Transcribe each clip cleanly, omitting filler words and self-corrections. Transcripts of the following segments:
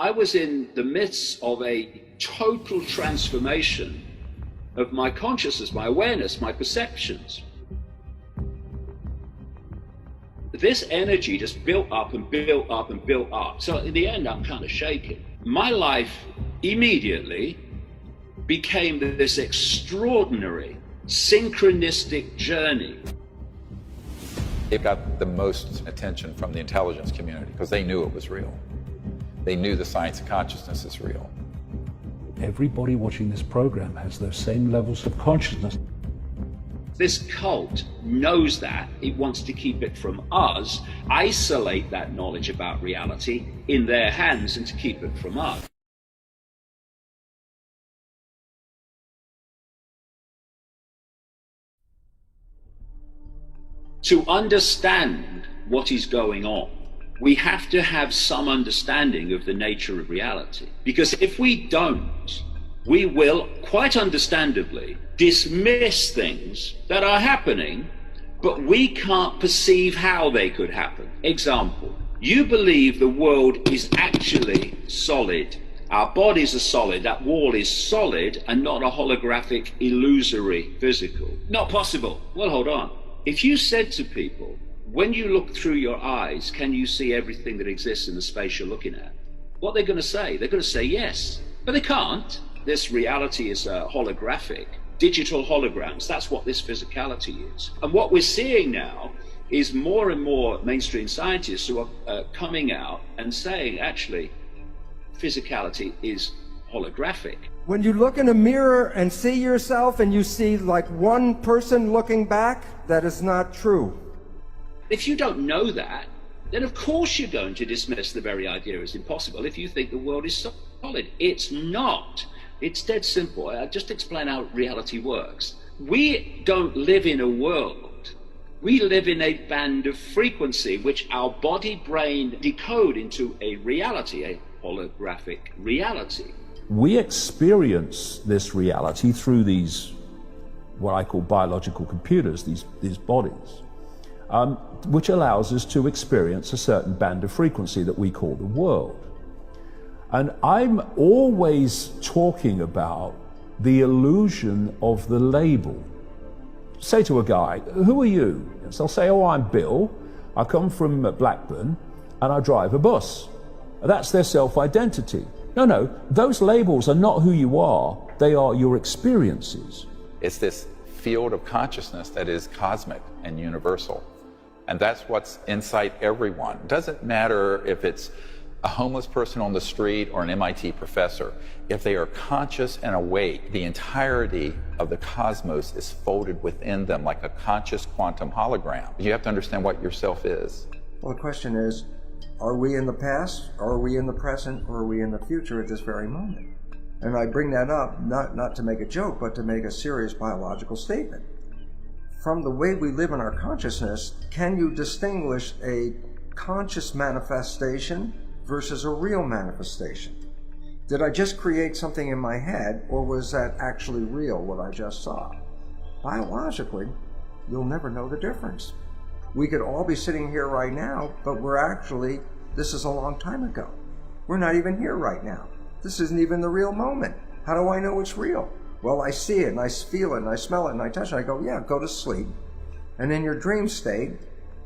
I was in the midst of a total transformation of my consciousness, my awareness, my perceptions. This energy just built up and built up and built up. So in the end, I'm kind of shaking. My life immediately became this extraordinary synchronistic journey. It got the most attention from the intelligence community because they knew it was real. They knew the science of consciousness is real. Everybody watching this program has those same levels of consciousness. This cult knows that. It wants to keep it from us, isolate that knowledge about reality in their hands and to keep it from us. To understand what is going on, we have to have some understanding of the nature of reality. Because if we don't, we will, quite understandably, dismiss things that are happening, but we can't perceive how they could happen. Example, you believe the world is actually solid. Our bodies are solid, that wall is solid and not a holographic, illusory, physical. Not possible. Well, hold on. If you said to people, when you look through your eyes, can you see everything that exists in the space you're looking at? What they're going to say? They're going to say yes, but they can't. This reality is holographic, digital holograms. That's what this physicality is. And what we're seeing now is more and more mainstream scientists who are coming out and saying, actually, physicality is holographic. When you look in a mirror and see yourself and you see like one person looking back, that is not true. If you don't know that, then of course you're going to dismiss the very idea as impossible if you think the world is solid. It's not. It's dead simple. I'll just explain how reality works. We don't live in a world. We live in a band of frequency which our body brain decode into a reality, a holographic reality. We experience this reality through these, what I call biological computers, these bodies, which allows us to experience a certain band of frequency that we call the world. And I'm always talking about the illusion of the label. Say to a guy, who are you? So I'll say, oh, I'm Bill, I come from Blackburn, and I drive a bus. That's their self-identity. No, those labels are not who you are, they are your experiences. It's this field of consciousness that is cosmic and universal. And that's what's inside everyone. It doesn't matter if it's a homeless person on the street or an MIT professor. If they are conscious and awake, the entirety of the cosmos is folded within them like a conscious quantum hologram. You have to understand what yourself is. Well, the question is, are we in the past, are we in the present, or are we in the future at this very moment? And I bring that up not to make a joke, but to make a serious biological statement. From the way we live in our consciousness, can you distinguish a conscious manifestation versus a real manifestation? Did I just create something in my head, or was that actually real, what I just saw? Biologically, you'll never know the difference. We could all be sitting here right now, but this is a long time ago. We're not even here right now. This isn't even the real moment. How do I know it's real? Well, I see it, and I feel it, and I smell it, and I touch it. I go, yeah, go to sleep. And in your dream state,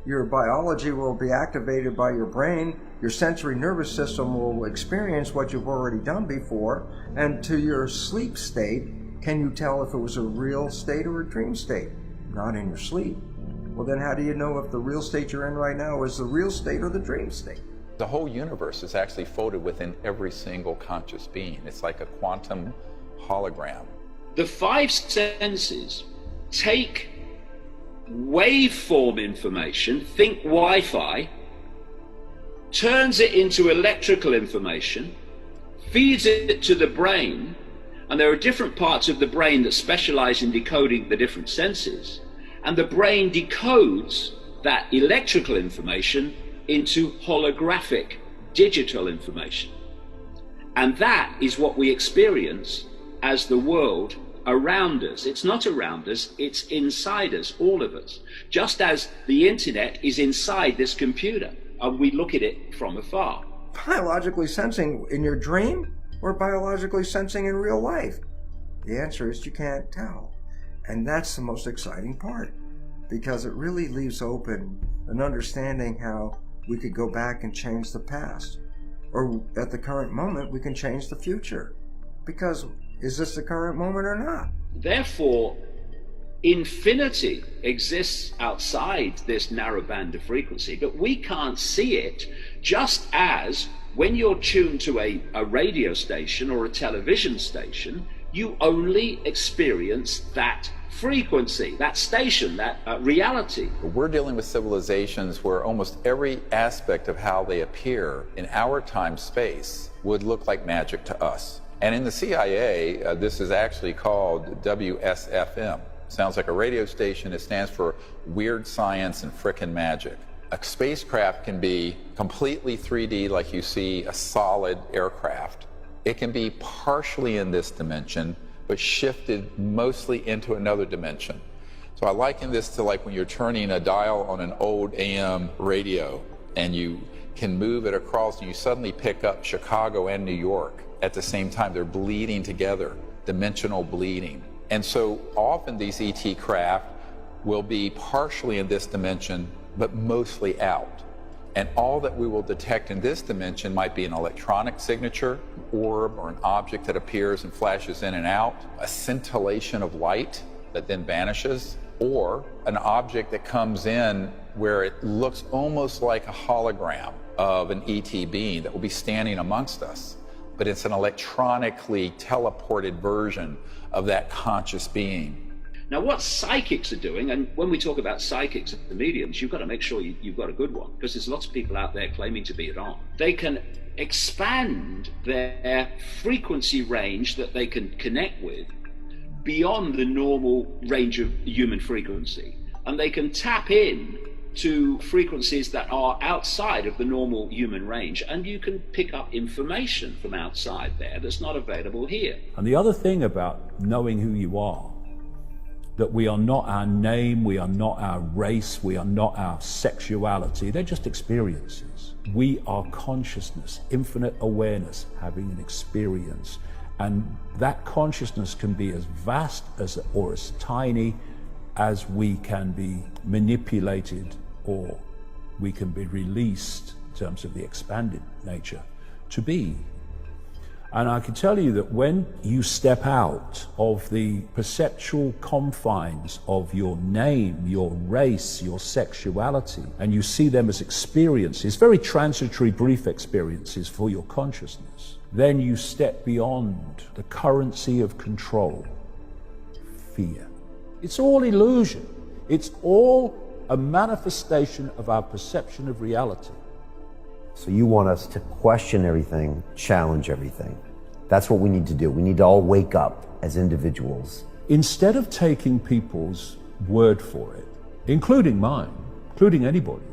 your biology will be activated by your brain. Your sensory nervous system will experience what you've already done before. And to your sleep state, can you tell if it was a real state or a dream state? Not in your sleep. Well, then how do you know if the real state you're in right now is the real state or the dream state? The whole universe is actually folded within every single conscious being. It's like a quantum hologram. The five senses take waveform information, think Wi-Fi, turns it into electrical information, feeds it to the brain, and there are different parts of the brain that specialize in decoding the different senses, and the brain decodes that electrical information into holographic digital information. And that is what we experience as the world around us. It's not around us, it's inside us, all of us. Just as the internet is inside this computer, and we look at it from afar. biologically sensing in your dream or biologically sensing in real life? The answer is you can't tell. And that's the most exciting part, because it really leaves open an understanding how we could go back and change the past. Or at the current moment, we can change the future. Because is this the current moment or not? Therefore, infinity exists outside this narrow band of frequency, but we can't see it, just as when you're tuned to a radio station or a television station, you only experience that frequency, that station, that reality. We're dealing with civilizations where almost every aspect of how they appear in our time-space would look like magic to us. And in the CIA, this is actually called WSFM. Sounds like a radio station. It stands for Weird Science and Frickin' Magic. A spacecraft can be completely 3D, like you see a solid aircraft. It can be partially in this dimension, but shifted mostly into another dimension. So I liken this to like when you're turning a dial on an old AM radio and you can move it across and you suddenly pick up Chicago and New York at the same time. They're bleeding together, dimensional bleeding. And so often these ET craft will be partially in this dimension, but mostly out. And all that we will detect in this dimension might be an electronic signature, an orb, or an object that appears and flashes in and out, a scintillation of light that then vanishes, or an object that comes in where it looks almost like a hologram of an ET being that will be standing amongst us, but it's an electronically teleported version of that conscious being. Now, what psychics are doing, and when we talk about psychics and mediums, you've got to make sure you've got a good one, because there's lots of people out there claiming to be it on. They can expand their frequency range that they can connect with beyond the normal range of human frequency, and they can tap in to frequencies that are outside of the normal human range, and you can pick up information from outside there that's not available here. And the other thing about knowing who you are, that we are not our name, we are not our race, we are not our sexuality, they're just experiences. We are consciousness, infinite awareness, having an experience. And that consciousness can be as vast as or as tiny as we can be manipulated, or we can be released in terms of the expanded nature to be. And I can tell you that when you step out of the perceptual confines of your name, your race, your sexuality, and you see them as experiences, very transitory, brief experiences for your consciousness, then you step beyond the currency of control, fear. It's all illusion. It's all a manifestation of our perception of reality. So you want us to question everything, challenge everything. That's what we need to do. We need to all wake up as individuals. Instead of taking people's word for it, including mine, including anybody's,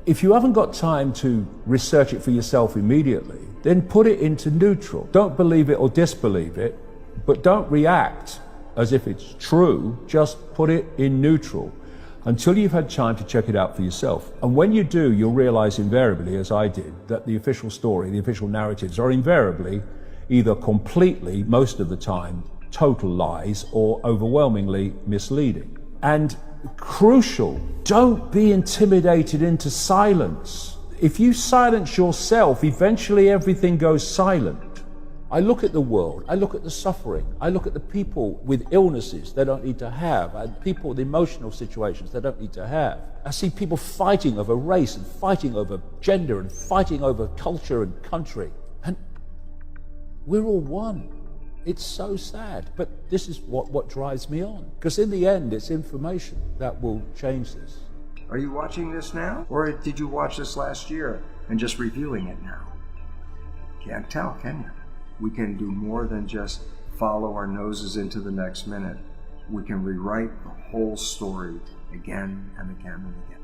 if you haven't got time to research it for yourself immediately, then put it into neutral. Don't believe it or disbelieve it, but don't react as if it's true. Just put it in neutral until you've had time to check it out for yourself. And when you do, you'll realize invariably, as I did, that the official story, the official narratives are invariably either completely, most of the time, total lies or overwhelmingly misleading. And crucial, don't be intimidated into silence. If you silence yourself, eventually everything goes silent. I look at the world, I look at the suffering, I look at the people with illnesses they don't need to have, and people with emotional situations they don't need to have. I see people fighting over race and fighting over gender and fighting over culture and country. And we're all one. It's so sad. But this is what drives me on. Because in the end, it's information that will change this. Are you watching this now? Or did you watch this last year and just reviewing it now? Can't tell, can you? We can do more than just follow our noses into the next minute. We can rewrite the whole story again and again and again.